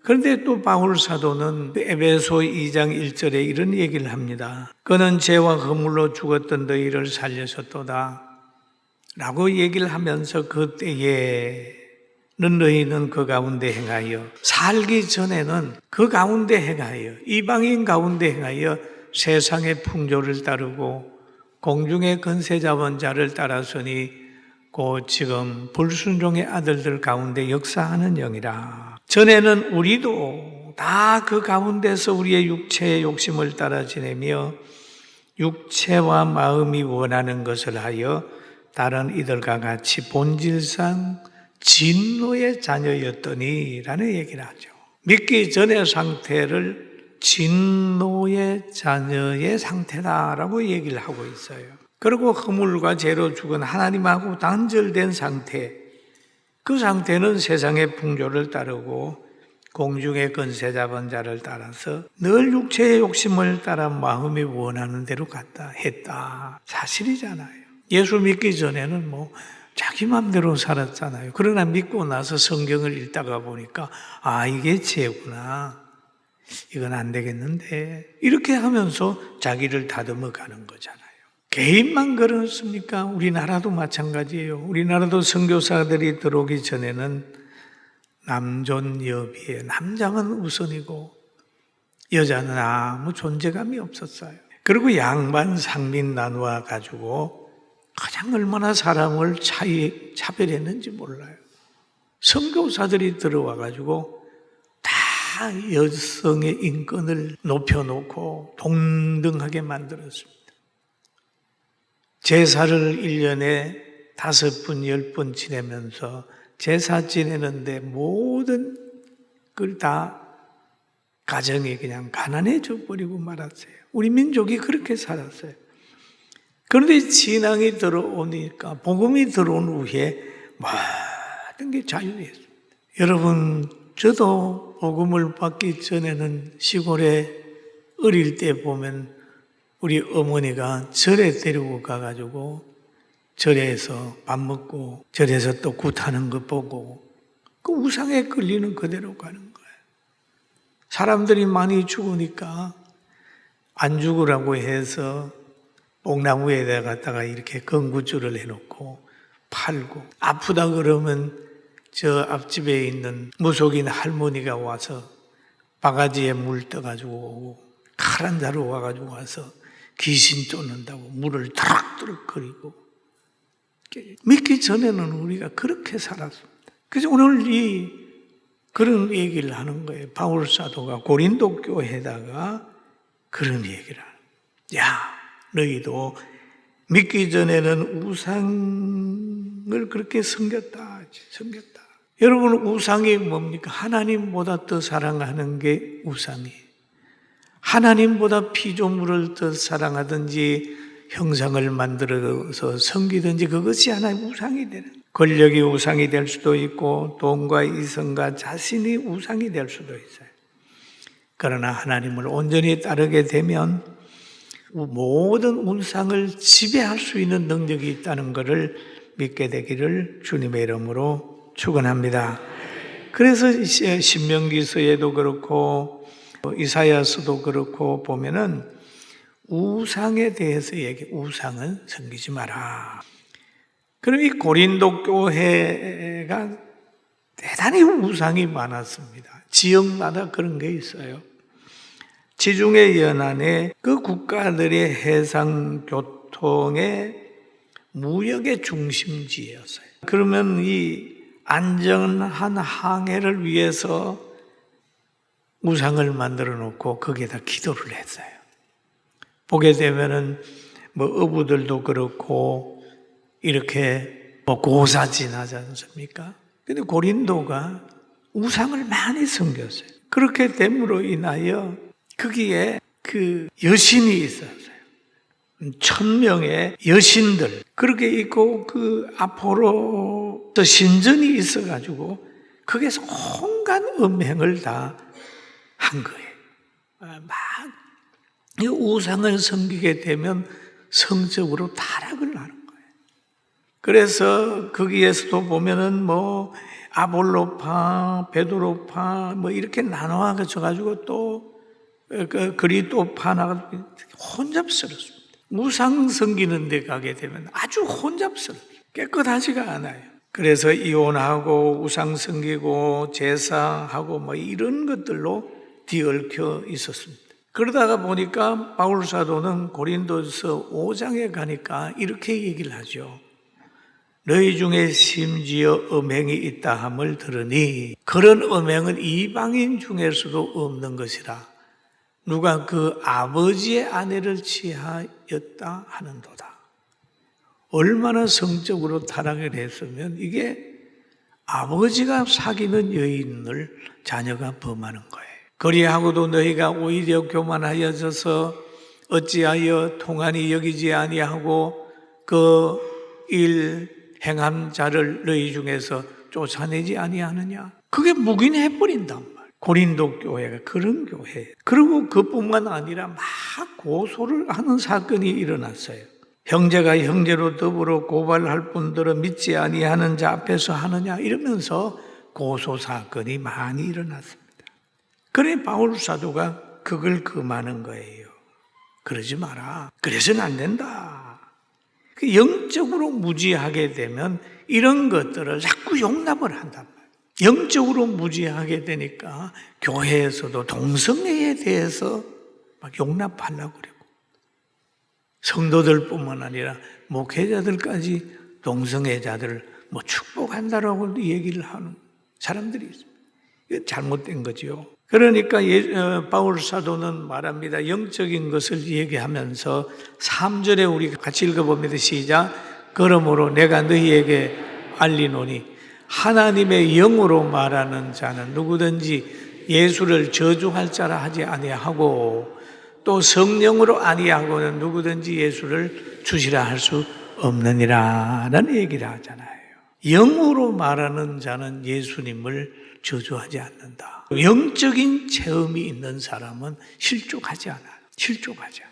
그런데 또 바울 사도는 에베소 2장 1절에 이런 얘기를 합니다. 그는 죄와 허물로 죽었던 너희를 살려셨도다 라고 얘기를 하면서 그때에 너희는 그 가운데 행하여 살기 전에는 그 가운데 행하여 이방인 가운데 행하여 세상의 풍조를 따르고 공중의 권세 잡은 자를 따라서니 곧 지금 불순종의 아들들 가운데 역사하는 영이라. 전에는 우리도 다 그 가운데서 우리의 육체의 욕심을 따라 지내며 육체와 마음이 원하는 것을 하여 다른 이들과 같이 본질상 진노의 자녀였더니 라는 얘기를 하죠. 믿기 전의 상태를 진노의 자녀의 상태다라고 얘기를 하고 있어요. 그리고 허물과 죄로 죽은 하나님하고 단절된 상태, 그 상태는 세상의 풍조를 따르고 공중의 권세 잡은 자를 따라서 늘 육체의 욕심을 따라 마음이 원하는 대로 했다. 사실이잖아요. 예수 믿기 전에는 자기 마음대로 살았잖아요. 그러나 믿고 나서 성경을 읽다가 보니까 이게 죄구나. 이건 안 되겠는데. 이렇게 하면서 자기를 다듬어 가는 거잖아요. 개인만 그렇습니까? 우리나라도 마찬가지예요. 우리나라도 선교사들이 들어오기 전에는 남존여비에 남자는 우선이고 여자는 아무 존재감이 없었어요. 그리고 양반 상민 나누어 가지고 가장 얼마나 사람을 차별했는지 몰라요. 선교사들이 들어와 가지고 다 여성의 인권을 높여놓고 동등하게 만들었습니다. 제사를 1년에 5번, 10번 지내면서 제사 지내는데 모든 걸 다 가정이 그냥 가난해져 버리고 말았어요. 우리 민족이 그렇게 살았어요. 그런데 신앙이 들어오니까, 복음이 들어온 후에 모든 게 자유했습니다. 여러분, 저도 복음을 받기 전에는 시골에 어릴 때 보면 우리 어머니가 절에 데리고 가가지고 절에서 밥 먹고 절에서 또 굿하는 거 보고 그 우상에 끌리는 그대로 가는 거예요. 사람들이 많이 죽으니까 안 죽으라고 해서 뽕나무에다 갖다가 이렇게 건구줄을 해놓고 팔고, 아프다 그러면 저 앞집에 있는 무속인 할머니가 와서 바가지에 물 떠가지고 오고, 칼 한 자루 와가지고 와서 귀신 쫓는다고 물을 다락다락 거리고. 믿기 전에는 우리가 그렇게 살았습니다. 그래서 오늘 그런 얘기를 하는 거예요. 바울 사도가 고린도 교회에다가 그런 얘기를 하는 거예요. 야, 너희도 믿기 전에는 우상을 그렇게 섬겼다. 여러분, 우상이 뭡니까? 하나님보다 더 사랑하는 게 우상이에요. 하나님보다 피조물을 더 사랑하든지 형상을 만들어서 섬기든지 그것이 하나의 우상이 되는 거예요. 권력이 우상이 될 수도 있고 돈과 이성과 자신이 우상이 될 수도 있어요. 그러나 하나님을 온전히 따르게 되면 모든 우상을 지배할 수 있는 능력이 있다는 것을 믿게 되기를 주님의 이름으로 축원합니다. 그래서 신명기서에도 그렇고 이사야서도 그렇고 보면은 우상에 대해서 우상은 섬기지 마라. 그럼 이 고린도 교회가 대단히 우상이 많았습니다. 지역마다 그런 게 있어요. 지중해 연안에 그 국가들의 해상 교통의 무역의 중심지였어요. 그러면 이 안전한 항해를 위해서 우상을 만들어 놓고 거기에다 기도를 했어요. 보게 되면은 어부들도 그렇고 이렇게 고사진하지 않습니까? 근데 고린도가 우상을 많이 섬겼어요. 그렇게 됨으로 인하여 거기에 그 여신이 있었어요. 1000명의 여신들 그렇게 있고 그 아포로 신전이 있어가지고 거기에서 온갖 음행을 다 한 거예요. 막 이 우상을 섬기게 되면 성적으로 타락을 하는 거예요. 그래서 거기에서도 보면은 아볼로파, 베드로파 뭐 이렇게 나눠가지고 또 그리스도파 나가 혼잡스럽습니다. 우상 섬기는 데 가게 되면 아주 혼잡스럽습니다. 깨끗하지가 않아요. 그래서 이혼하고 우상 섬기고 제사하고 뭐 이런 것들로 뒤얽혀 있었습니다. 그러다가 보니까 바울 사도는 고린도서 5장에 가니까 이렇게 얘기를 하죠. 너희 중에 심지어 음행이 있다 함을 들으니 그런 음행은 이방인 중에서도 없는 것이라. 누가 그 아버지의 아내를 취하였다 하는도다. 얼마나 성적으로 타락을 했으면 이게 아버지가 사귀는 여인을 자녀가 범하는 거예요. 그리하고도 너희가 오히려 교만하여져서 어찌하여 통한이 여기지 아니하고 그 일 행한 자를 너희 중에서 쫓아내지 아니하느냐. 그게 묵인해버린단 말이에요. 고린도 교회가 그런 교회예요. 그리고 그뿐만 아니라 막 고소를 하는 사건이 일어났어요. 형제가 형제로 더불어 고발할 분들은 믿지 아니하는 자 앞에서 하느냐 이러면서 고소 사건이 많이 일어났습니다. 그래 바울 사도가 그걸 금하는 거예요. 그러지 마라. 그래서는 안 된다. 영적으로 무지하게 되면 이런 것들을 자꾸 용납을 한단 말이에요. 영적으로 무지하게 되니까 교회에서도 동성애에 대해서 막 용납하려고 그러고 성도들뿐만 아니라 목회자들까지 동성애자들을 뭐 축복한다라고 얘기를 하는 사람들이 있습니다. 이거 잘못된 거죠. 그러니까 바울 사도는 말합니다. 영적인 것을 얘기하면서 3절에 우리 같이 읽어봅니다. 시작. 그러므로 내가 너희에게 알리노니 하나님의 영으로 말하는 자는 누구든지 예수를 저주할 자라 하지 아니하고 또 성령으로 아니하고는 누구든지 예수를 주시라 할 수 없느니라 라는 얘기를 하잖아요. 영으로 말하는 자는 예수님을 저주하지 않는다. 영적인 체험이 있는 사람은 실족하지 않아요. 실족하지 않아요.